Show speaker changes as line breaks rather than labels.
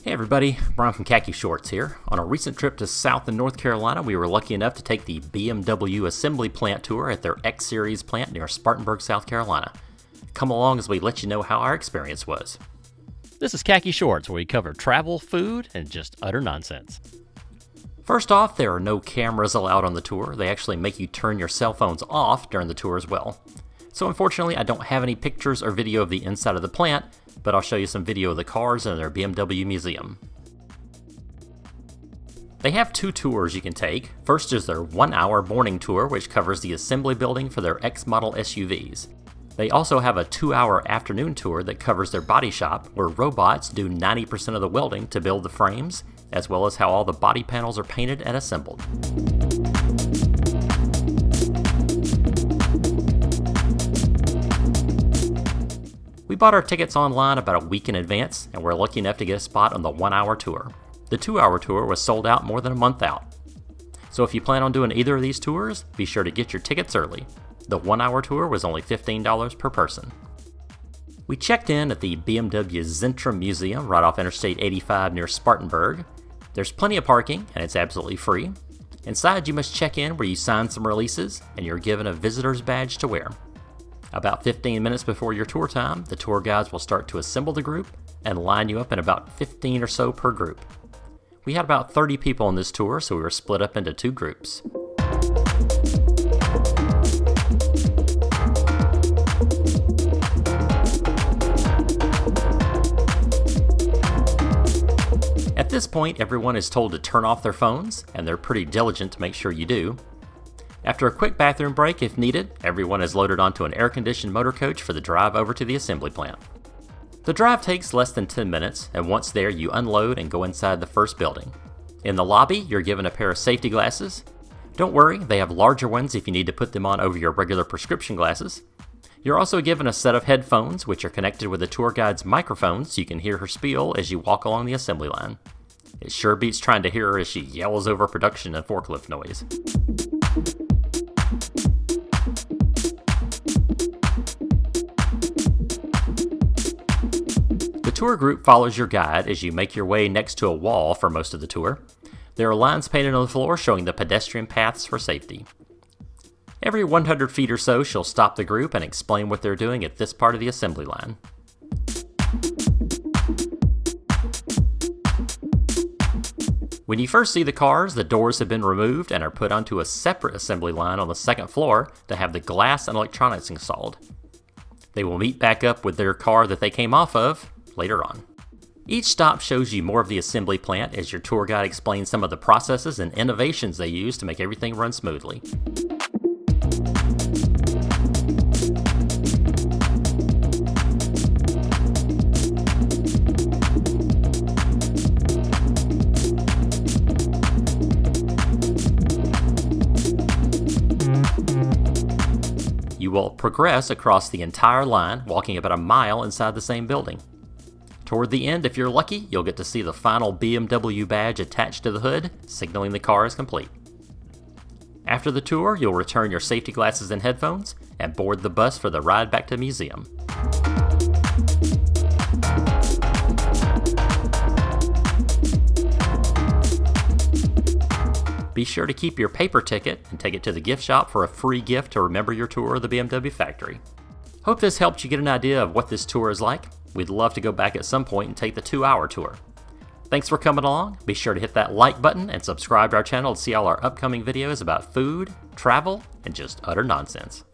Hey everybody, Brian from Khaki Shorts here. On a recent trip to South and North Carolina, we were lucky enough to take the BMW assembly plant tour at their X Series plant near Spartanburg, South Carolina. Come along as we let you know how our experience was.
This is Khaki Shorts, where we cover travel, food, and just utter nonsense.
First off, there are no cameras allowed on the tour. They actually make you turn your cell phones off during the tour as well. So unfortunately, I don't have any pictures or video of the inside of the plant, but I'll show you some video of the cars in their BMW museum. They have two tours you can take. First is their 1-hour morning tour, which covers the assembly building for their X model SUVs. They also have a 2-hour afternoon tour that covers their body shop, where robots do 90% of the welding to build the frames, as well as how all the body panels are painted and assembled. We bought our tickets online about a week in advance, and we're lucky enough to get a spot on the 1-hour tour. The 2-hour tour was sold out more than a month out. So if you plan on doing either of these tours, be sure to get your tickets early. The 1-hour tour was only $15 per person. We checked in at the BMW Zentrum Museum right off Interstate 85 near Spartanburg. There's plenty of parking, and it's absolutely free. Inside, you must check in where you sign some releases, and you're given a visitor's badge to wear. About 15 minutes before your tour time, the tour guides will start to assemble the group and line you up in about 15 or so per group. We had about 30 people on this tour, so we were split up into two groups. At this point, everyone is told to turn off their phones, and they're pretty diligent to make sure you do. After a quick bathroom break, if needed, everyone is loaded onto an air-conditioned motor coach for the drive over to the assembly plant. The drive takes less than 10 minutes, and once there, you unload and go inside the first building. In the lobby, you're given a pair of safety glasses. Don't worry, they have larger ones if you need to put them on over your regular prescription glasses. You're also given a set of headphones, which are connected with the tour guide's microphone so you can hear her spiel as you walk along the assembly line. It sure beats trying to hear her as she yells over production and forklift noise. The tour group follows your guide as you make your way next to a wall for most of the tour. There are lines painted on the floor showing the pedestrian paths for safety. Every 100 feet or so, she'll stop the group and explain what they're doing at this part of the assembly line. When you first see the cars, the doors have been removed and are put onto a separate assembly line on the second floor to have the glass and electronics installed. They will meet back up with their car that they came off of later on. Each stop shows you more of the assembly plant as your tour guide explains some of the processes and innovations they use to make everything run smoothly. You will progress across the entire line, walking about a mile inside the same building. Toward the end, if you're lucky, you'll get to see the final BMW badge attached to the hood, signaling the car is complete. After the tour, you'll return your safety glasses and headphones, and board the bus for the ride back to the museum. Be sure to keep your paper ticket and take it to the gift shop for a free gift to remember your tour of the BMW factory. Hope this helped you get an idea of what this tour is like. We'd love to go back at some point and take the 2-hour tour. Thanks for coming along. Be sure to hit that like button and subscribe to our channel to see all our upcoming videos about food, travel, and just utter nonsense.